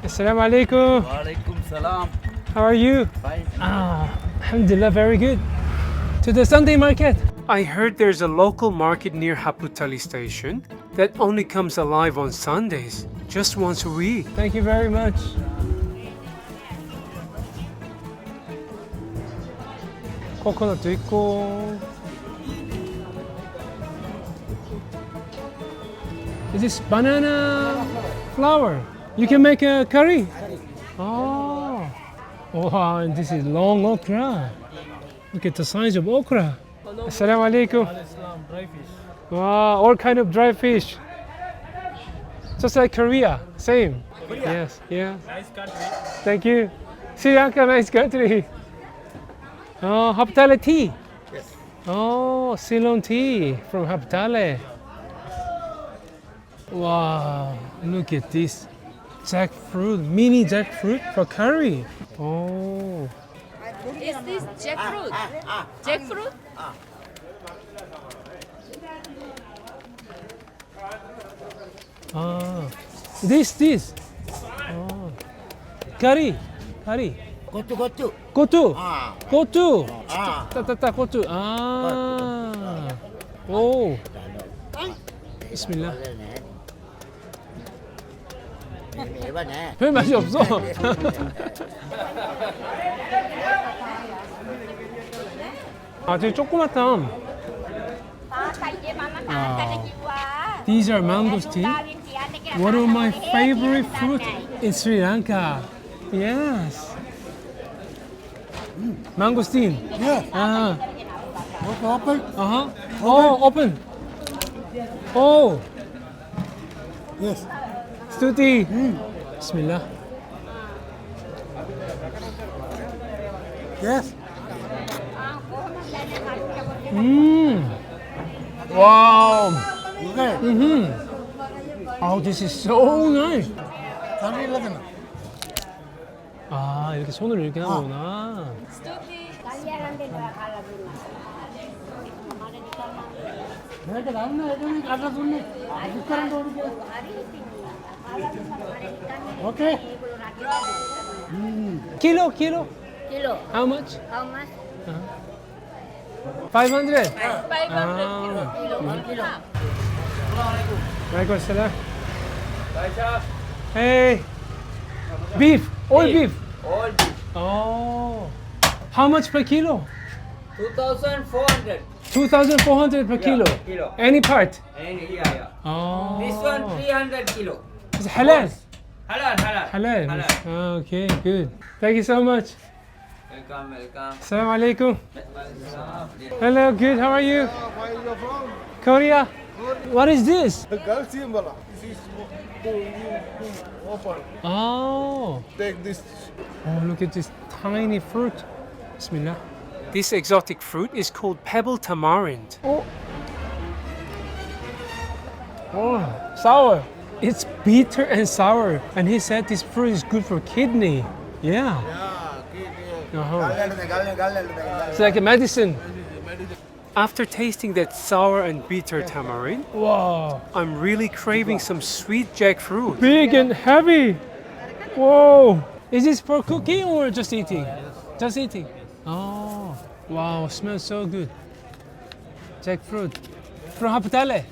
Assalamu alaikum. Walaikum salam. How are you? Fine. Alhamdulillah, very good. To the Sunday market. I heard there's a local market near Haputale station that only comes alive on Sundays, just once a week. Thank you very much. 코코넛도 있고. Is this banana flour? You can make a curry? Oh. Wow, and this is long okra. Look at the size of okra. Assalamu alaikum. Dry fish. Wow, all kind of dry fish. Just like Korea, same. Korea? Yes, yeah. Nice country. Thank you. Sri Lanka, nice country. Oh, Haputale tea. Yes. Oh, Ceylon tea from Haputale. Wow, look at this. Jackfruit, mini jackfruit for curry. Oh. Is this jackfruit? Jackfruit? This. Oh. Curry. Gotu. Gotu. Ah. Gotu. Ah. Ta gotu. Ah. Oh. Bismillah. 별 맛이 없어. 아주 조그맣다. These are mangosteen. One of my favorite fruit in Sri Lanka. Yes. Mangosteen. Yeah. Open. Oh, open. Oh, Yes. stuti. Bismillah. Yes. Wow. Okay. Oh, this is so nice. Curry lagana. 아, 이렇게 손으로 이렇게 하는구나. 내가 나는 애들이 가서 돈네. 국가랑 도르게. Okay. Kilo. Kilo. How much? How much? 500. 500 kilo. 1 kilo. Walaikum salam. Hey. Beef. All beef. All beef. Oh. How much per kilo? 2,400. 2,400 per kilo. Kilo. Any part? And yeah. Oh. This one 300 kilo. It's halal. Halal. Halal. Okay, good. Thank you so much. Welcome. Assalamu alaikum. Hello, good. How are you? Where are you from? Korea. What is this? The girl symbol. This is open. Oh. Take this. Oh, look at this tiny fruit. Bismillah. This exotic fruit is called pebble tamarind. Oh, sour. It's bitter and sour. And he said this fruit is good for kidney. Yeah. It's like a medicine. After tasting that sour and bitter tamarind, wow, I'm really craving some sweet jackfruit. Big and heavy. Whoa. Is this for cooking or just eating? Just eating. Oh, wow, smells so good. Jackfruit. From Haputale.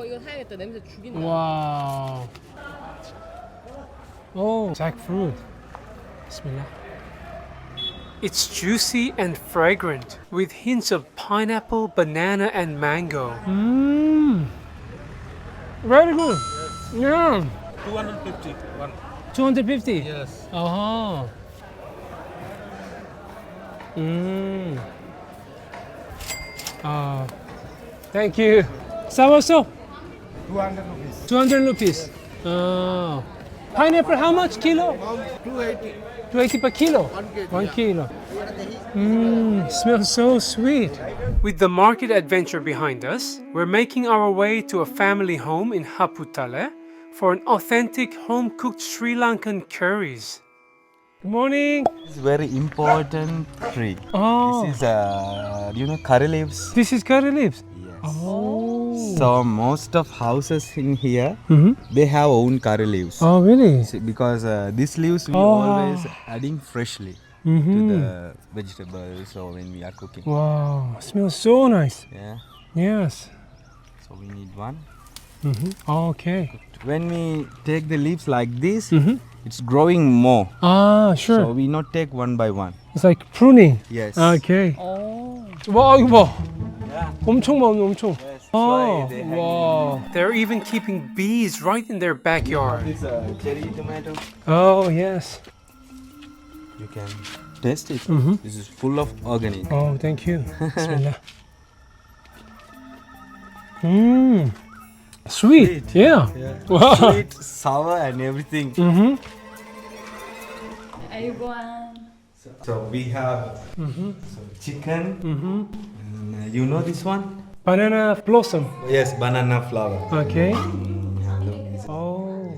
이거 사야겠다. 냄새 죽인다. Wow. Oh, jackfruit. Bismillah. It's juicy and fragrant with hints of pineapple, banana, and mango. Very good. Yeah. 250. 250? Yes. Uh-huh. Thank you. Soursop? 200 rupees. 200 rupees. Oh. Pineapple, how much kilo? 280. 280 per kilo? 1 kg. 1 kilo. Smells so sweet. With the market adventure behind us, we're making our way to a family home in Haputale for an authentic home-cooked Sri Lankan curries. Good morning. It's very important tree. Oh, This is curry leaves. this is curry leaves. Yes. Oh. So most of houses in here, they have own curry leaves. Oh, really? See, because these leaves we Oh. always adding freshly to the vegetables or when we are cooking. Wow, smells so nice. Yeah. Yes. So we need one. Okay. When we take the leaves like this, it's growing more. Ah, sure. So we not take one by one. It's like pruning. Yes. Okay. 오. 와, 이거 봐. Yeah. 엄청 많네, 엄청. That's Oh, why they hang wow. They're even keeping bees right in their backyard. This cherry tomato. Oh, yes. You can taste it. This is full of organic. Oh, thank you. Bismillah. Mmm. Sweet. Yeah. Wow. Sweet, sour, and everything. 아이고한. So we have chicken. And, you know this one? Banana blossom. Yes, banana flower. Okay. Look, Oh.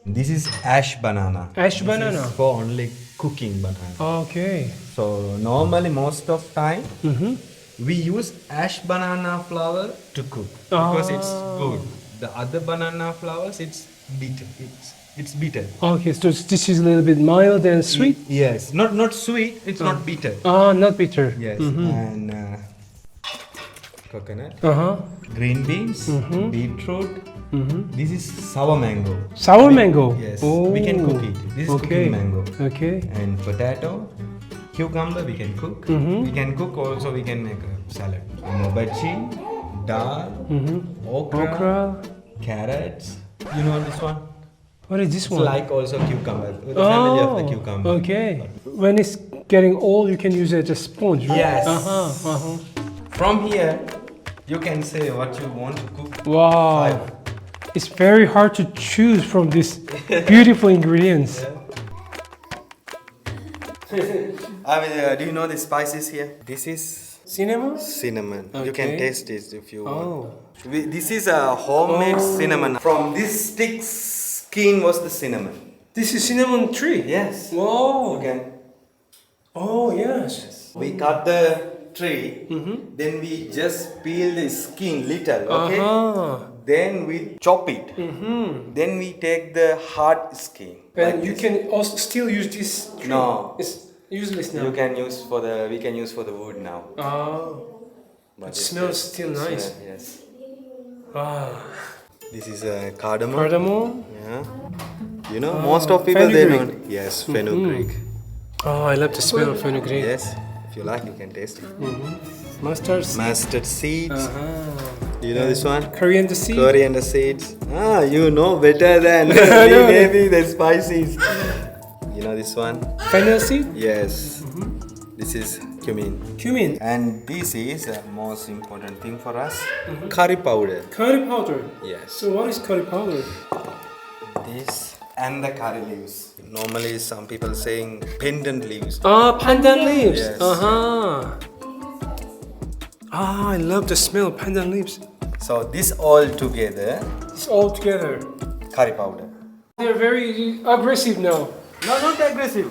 this is ash banana. Ash This banana. is for only cooking banana. Okay. So normally most of time we use ash banana flower to cook because it's good. The other banana flowers it's bitter. It's bitter. Okay, so this is a little bit mild and sweet. Yes, not sweet. It's not bitter. Ah, not bitter. Yes, and coconut, green beans, beetroot. This is sour mango. Sour mango. Yes, Oh. we can cook it. This is Okay. cooking mango. Okay. And potato, cucumber we can cook. We can cook also. We can make a salad. Bhaji, dal, okra, carrots. You know this one? What is this It's one? like also cucumber. The family of the cucumber. Okay. When it's getting old, you can use it as a sponge, right? Yes. From here, you can say what you want to cook. Wow. Five. It's very hard to choose from these beautiful ingredients. Do you know the spices here? This is Cinnamon? cinnamon. You Okay. can taste it if you want. Oh. This is a homemade cinnamon. From this stick skin was the cinnamon. This is cinnamon tree? Yes. Wow. You can. Oh, yes. We cut the tree. Then we just peel the skin little. Okay. Then we chop it. Then we take the hard skin. And like you this. can also still use this tree? No. It's useless now. You can use for the. We can use for the wood now. Oh. But It smells still nice. Yes. Wow. This is a cardamom. Cardamom? Yeah. You know, most of people they know. fenugreek. Yes, fenugreek. Oh, I love the smell of fenugreek. Yes. If you like, you can taste it. Mustard seed. Mustard seeds. You know this one? Coriander seed. Coriander seeds. Ah, you know better than me. know. Maybe the spices. You know this one? Fennel seed. Yes. This is cumin. Cumin. And this is the most important thing for us. Curry powder. Curry powder. Yes. So what is curry powder? This and the curry leaves. Normally, some people saying pendant leaves. Ah, pandan leaves. Yes. Ah, I love the smell of pandan leaves. So this all together, It's all together. curry powder. They're very aggressive now. No, not aggressive.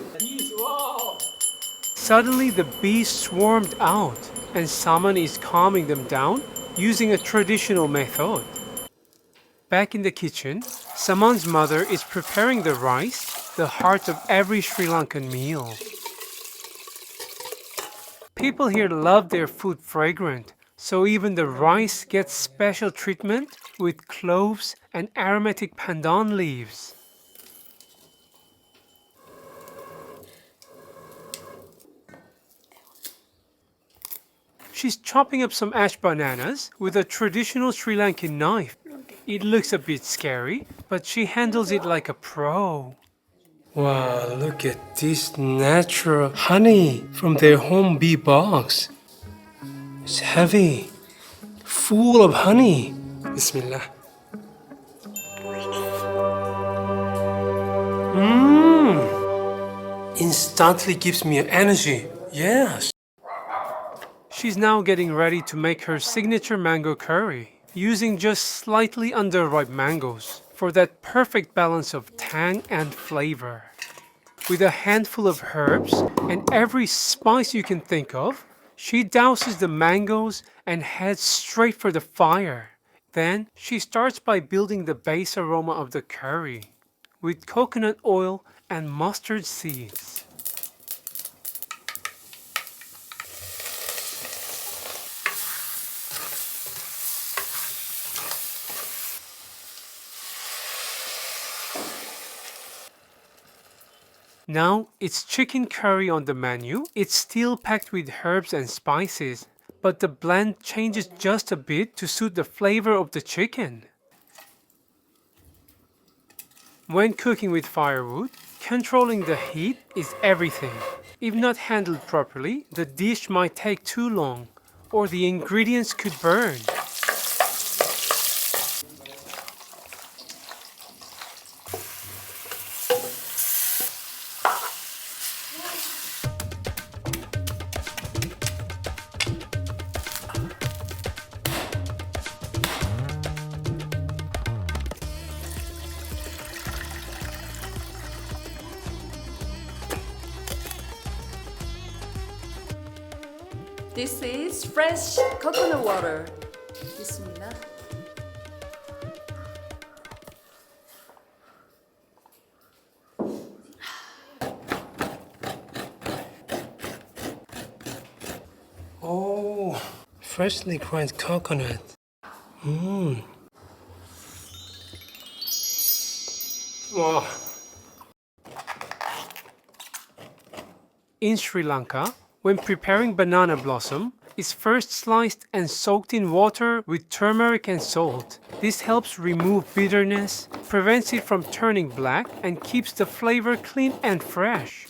Suddenly the bees swarmed out and Saman is calming them down using a traditional method. Back in the kitchen, Saman's mother is preparing the rice, the heart of every Sri Lankan meal. People here love their food fragrant, so even the rice gets special treatment with cloves and aromatic pandan leaves. She's chopping up some ash bananas with a traditional Sri Lankan knife. It looks a bit scary, but she handles it like a pro. Wow, look at this natural honey from their home bee box. It's heavy, full of honey. Bismillah. Instantly gives me energy. Yes. She's now getting ready to make her signature mango curry, using just slightly underripe mangoes for that perfect balance of tang and flavor. With a handful of herbs and every spice you can think of, She douses the mangoes and heads straight for the fire. Then she starts by building the base aroma of the curry with coconut oil and mustard seeds. Now it's chicken curry on the menu. It's still packed with herbs and spices, but the blend changes just a bit to suit the flavor of the chicken. When cooking with firewood, controlling the heat is everything. If not handled properly, the dish might take too long, or the ingredients could burn. This is fresh coconut water. Bismillah. Oh, freshly ground coconut. Wow. In Sri Lanka, when preparing banana blossom, it's first sliced and soaked in water with turmeric and salt. This helps remove bitterness, prevents it from turning black, and keeps the flavor clean and fresh.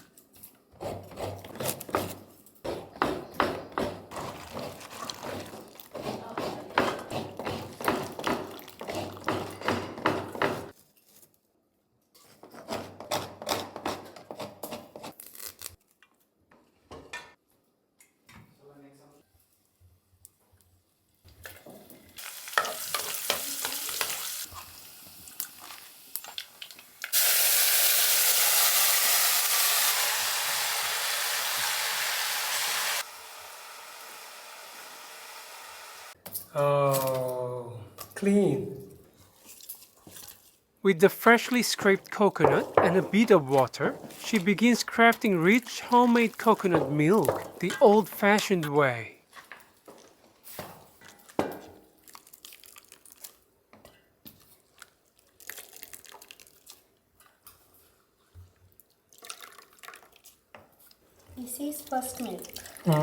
Oh, clean. With the freshly scraped coconut and a bit of water, she begins crafting rich homemade coconut milk the old-fashioned way. This is first milk. We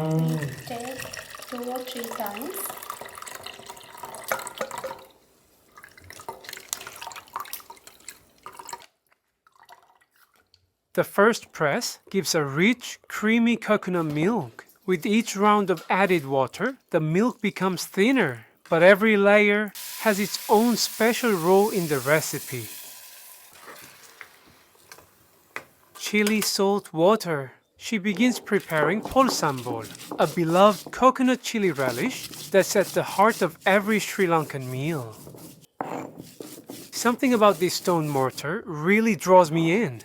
take 2 or 3 times. The first press gives a rich, creamy coconut milk. With each round of added water, the milk becomes thinner, but every layer has its own special role in the recipe. Chili salt water. She begins preparing pol sambol, a beloved coconut chili relish that's at the heart of every Sri Lankan meal. Something about this stone mortar really draws me in.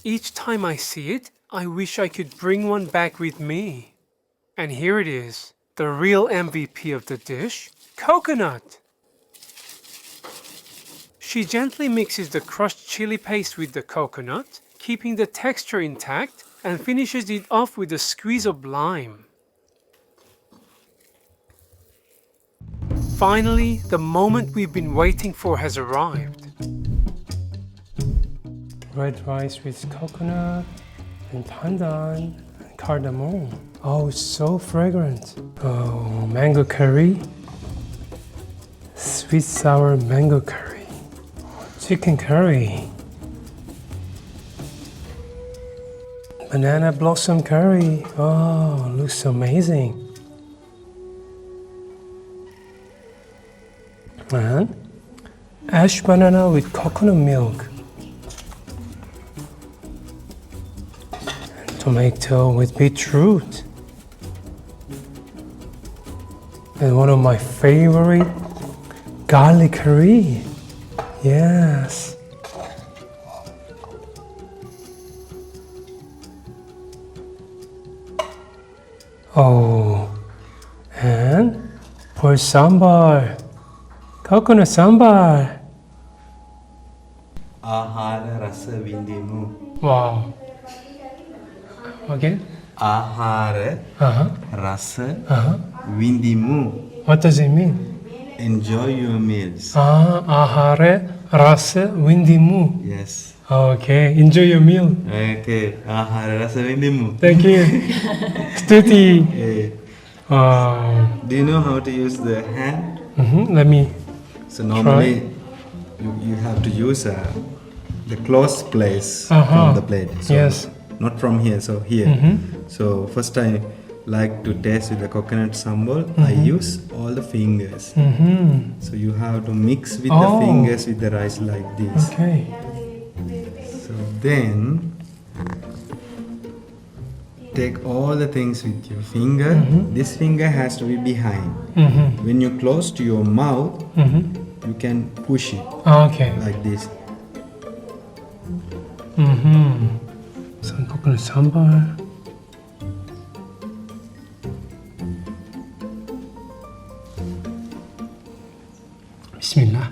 Each time I see it, I wish I could bring one back with me. And here it is, the real MVP of the dish, coconut. She gently mixes the crushed chili paste with the coconut, keeping the texture intact, and finishes it off with a squeeze of lime. Finally, the moment we've been waiting for has arrived. Red rice with coconut and pandan and cardamom. Oh, it's so fragrant. Oh, mango curry. Sweet sour mango curry. Chicken curry. Banana blossom curry. Oh, looks amazing. And ash banana with coconut milk. Tomato with beetroot. And one of my favorite, garlic curry. Yes. Oh, for sambar. Coconut sambar. Ahara rasa windimu. Wow. Again? Ahara Uh-huh. rasa Uh-huh. windimu. What does it mean? Enjoy your meals. Ahare rasa windimu. Yes. Okay, enjoy your meal. Okay. Ahara rasa windimu. Thank you. Stuti. Okay. Do you know how to use the hand? Let me. So normally you have to use the close place Uh-huh. from the plate. So Yes. Not from here, so here. So first I like to taste with the coconut sambal. I use all the fingers. So you have to mix with the fingers with the rice like this. Okay. So then take all the things with your finger. This finger has to be behind. When you close to your mouth, you can push it Okay. like this. Some coconut sambar. Bismillah.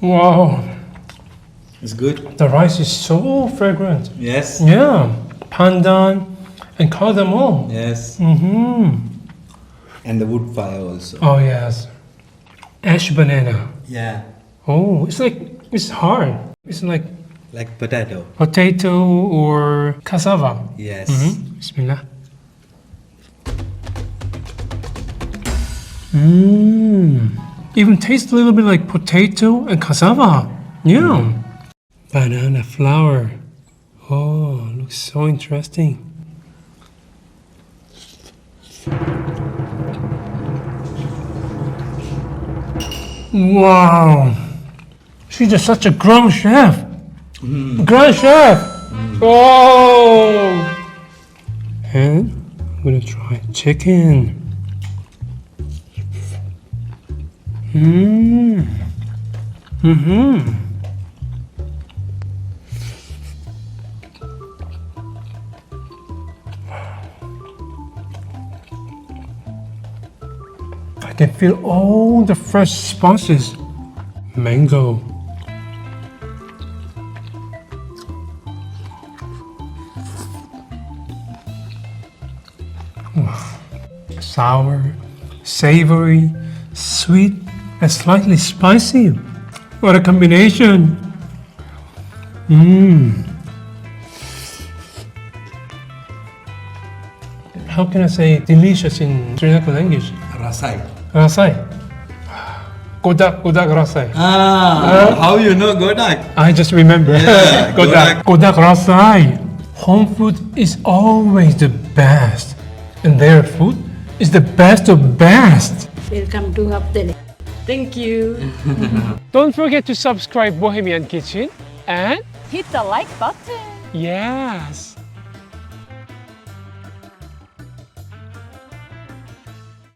Wow, It's good. the rice is so fragrant. Yes. Yeah, pandan and cardamom. Yes. Mm-hmm. And the wood fire also. Oh yes, ash banana. Yeah. Oh, it's hard. It's like Like potato. potato or cassava. Yes. Bismillah. Even tastes a little bit like potato and cassava. Yeah. Banana flour. Oh, looks so interesting. Wow. She's just such a grand chef. Grand chef. Oh. And I'm gonna try chicken. I can feel all the fresh spices. Mango. Sour, savory, sweet, and slightly spicy. What a combination! How can I say delicious in Sri Lankan language? Rasai. Rasai. Kodak rasai. How you know Godak? I just remember. Yeah, Kodak rasai. Home food is always the best, and their food is the best of best. Welcome to Haputale. Thank you. Don't forget to subscribe Bohemian Kitchen and Hit the like button. yes.